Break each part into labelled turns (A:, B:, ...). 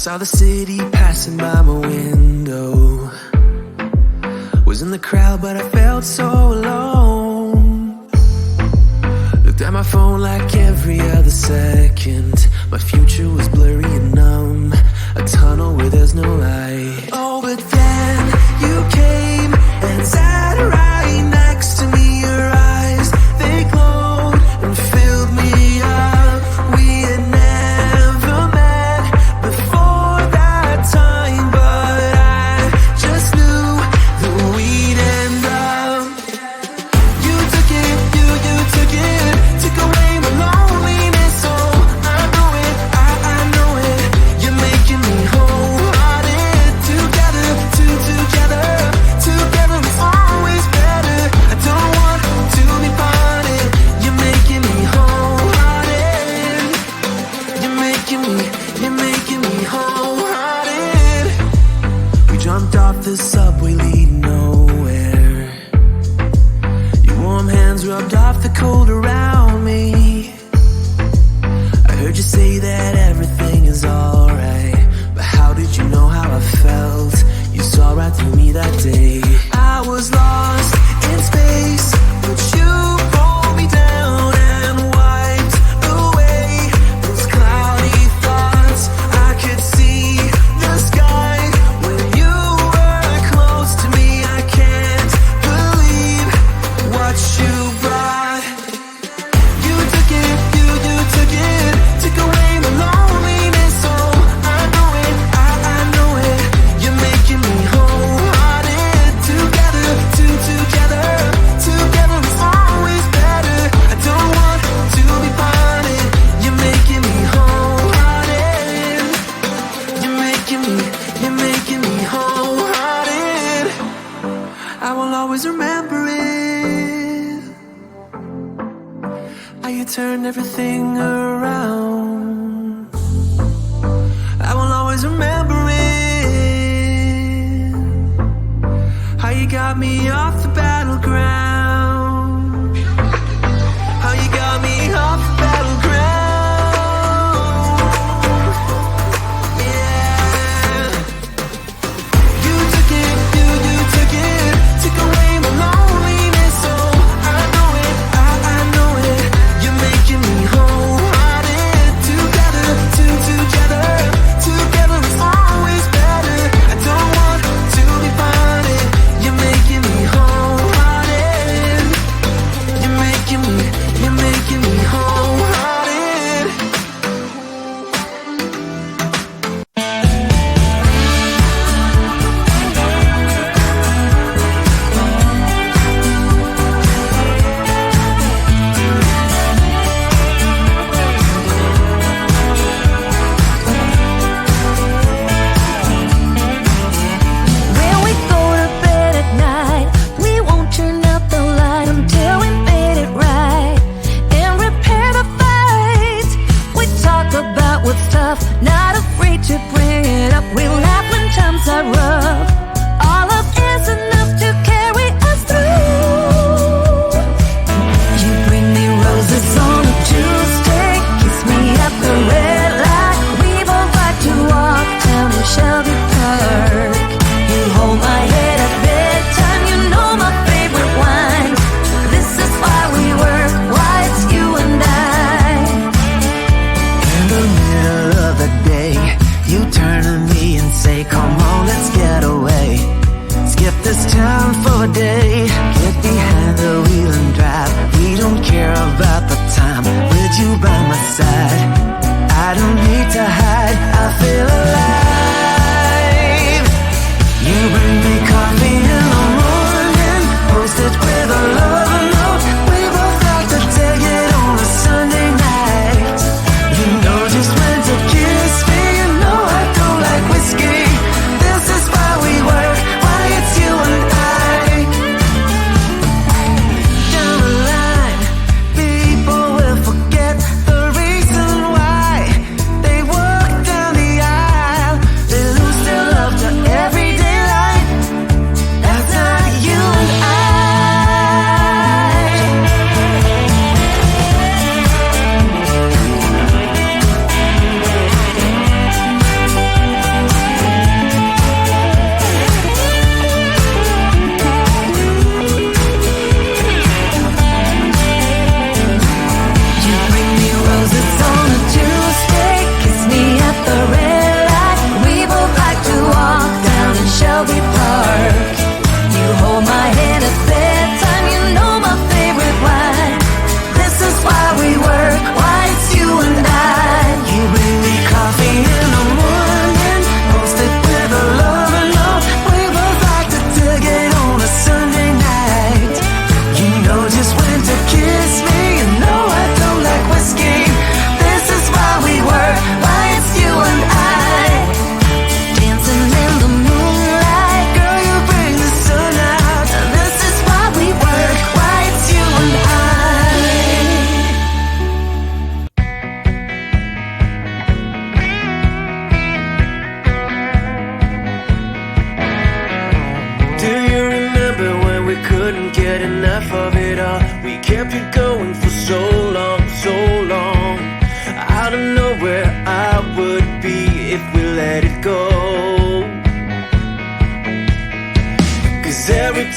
A: Saw the city passing by my window. Was in the crowd but I felt so alone. Looked at my phone like every other second. My future was blurry and numb, a tunnel where there's no light. Oh, but then you came and sat right next to me. Your eyes, they glowed and filled me up. We had never met before that time, but I just knew that we'd end up. You took it, you took it, took away my loneliness. Oh, I know it, I know it. You're making me wholehearted. Together, together is always better. I don't want to be parted. You're making me wholehearted. You're making me wholehearted. We jumped off the subway leading nowhere. Your warm hands rubbed off the cold around me. I heard you say that everything is alright, but how did you know how I felt? You saw right through me that day. I was lost in space, but you pulled me down and wiped away those cloudy thoughts. I could see the sky when you were close to me. I can't believe what you brought. You took it, you took it, took away my loneliness. Oh, I know it, I know it. You're making me wholehearted. Together, together is always better. I don't want to be parted. You're making me wholehearted. You're making me wholehearted. I will always remember it. How you turned everything around. I will always remember it. How you got me off the battleground. How you got me off the battleground. Yeah. You took it, you took it, took away my loneliness. Oh, I know it, I know it. You're making me wholehearted. Together, together is always better. I don't want to be parted. You're making me wholehearted.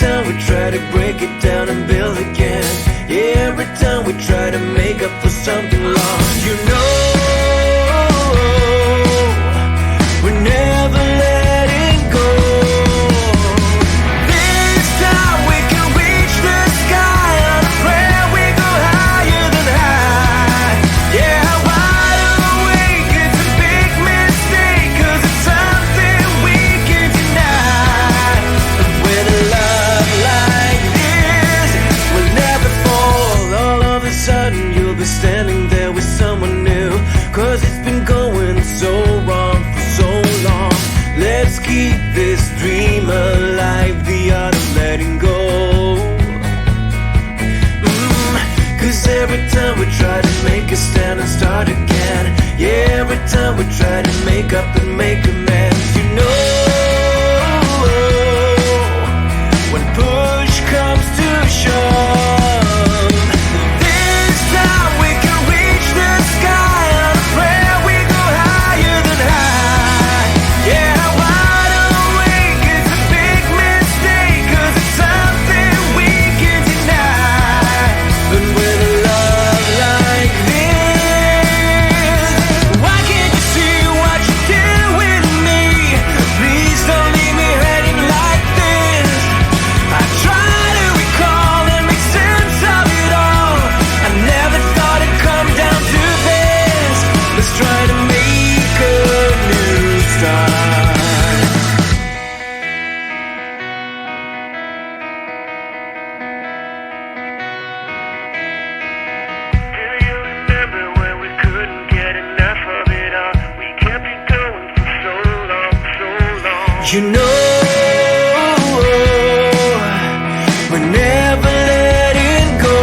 A: time we try to break it down and build again. Yeah, every time we try to make up for something lost. You know, we're never letting go. This time we can reach the sky on a prayer. We go higher than high. Yeah, wide awake, it's a big mistake, 'cause it's something we can deny. But with a love like this, we'll never fall. All of a sudden you'll be standing there with someone new, 'cause it's been going so wrong for so long. Let's keep this dream alive, the art of letting go. 'Cause every time we try to make a stand and start again, yeah, every time we try to make up and make amends, you know, when push comes to shove, this time we can reach the sky on a prayer. We go higher than high. Yeah, wide awake, it's a big mistake, 'cause it's something we can deny. But with a love like this, why can't you see what you're doing to me? Please don't leave me hanging like this. I try to recall and make sense of it all. I never thought it'd come down to this. Let's try to make a new start.
B: Do you remember when we couldn't get enough of it all? We kept it going for so long, so long.
A: You know, we're never letting go.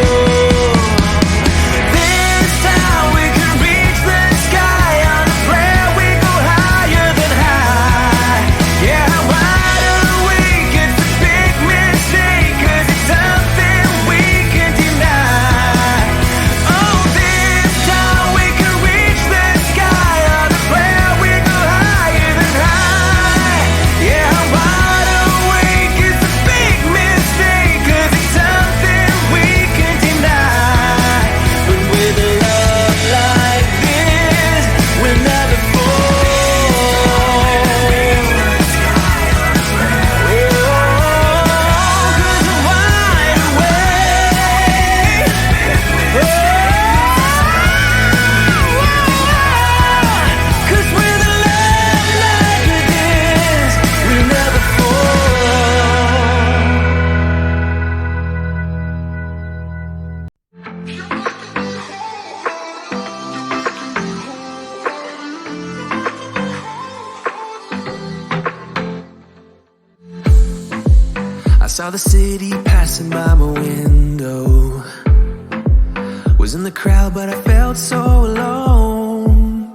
A: This time we can reach the sky on a prayer. We go higher than high. Yeah, wide awake, it's a big mistake, 'cause it's something we can deny. Oh, this time we can reach the sky on a prayer. We go higher than high. Yeah, wide awake, it's a big mistake, 'cause it's something we can deny. But with a love like this, we'll never fall. 'Cause I'm wide awake. 'Cause with a love like this, we'll never fall. I saw the city passing by my window. Was in the crowd, but I felt so alone.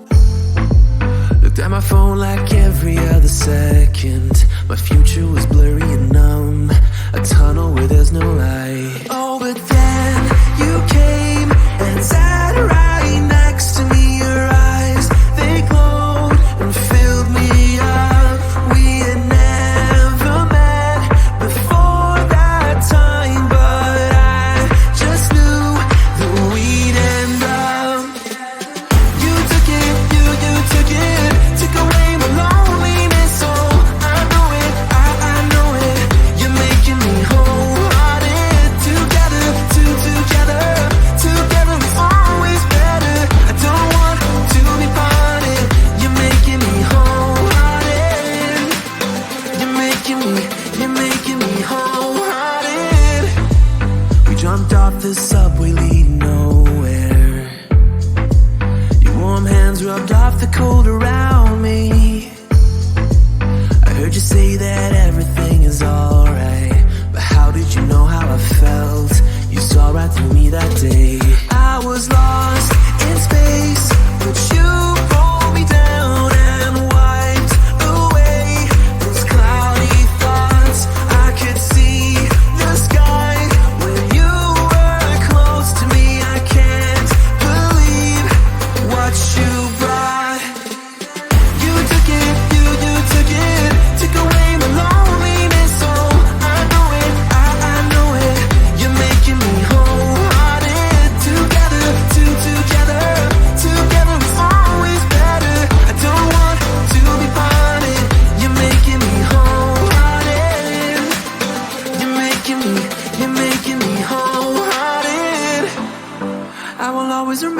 A: Looked at my phone like every other second. My future was blurry and numb, a tunnel where there's no light. Oh, but then you came and sat right next to me. Your eyes, they glowed and filled me up. We had never met before that time, but I just knew that we'd end up. You took it, you took it, took away my loneliness. So I know it, I know it. You're making me wholehearted. Together,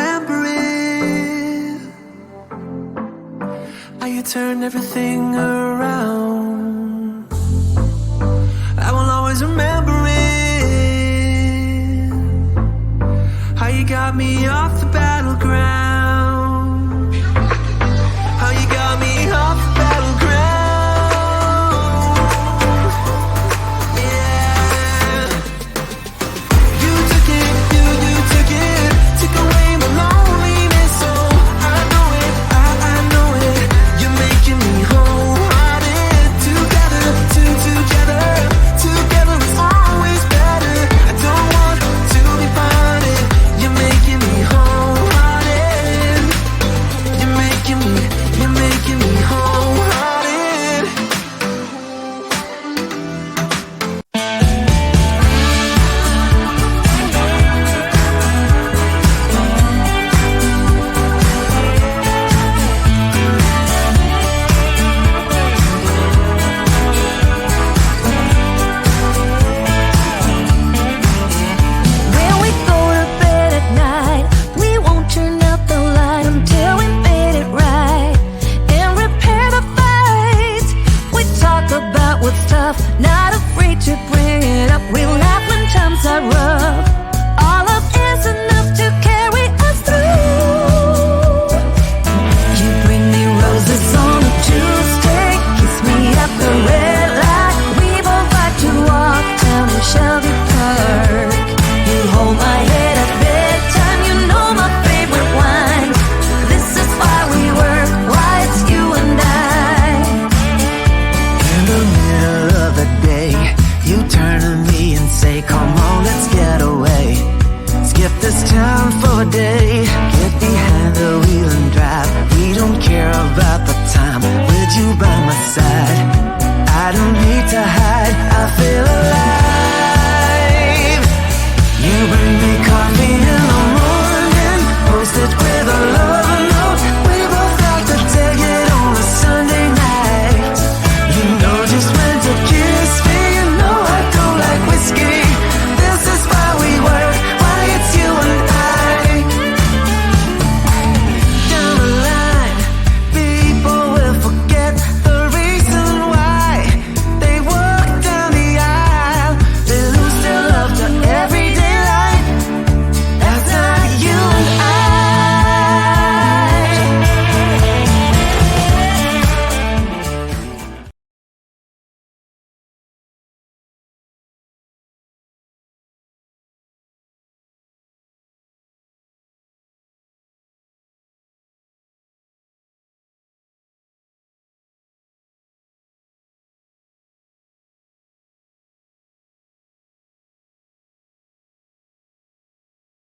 A: remember it. How you turned everything around. I will always remember it. How you got me off the battleground.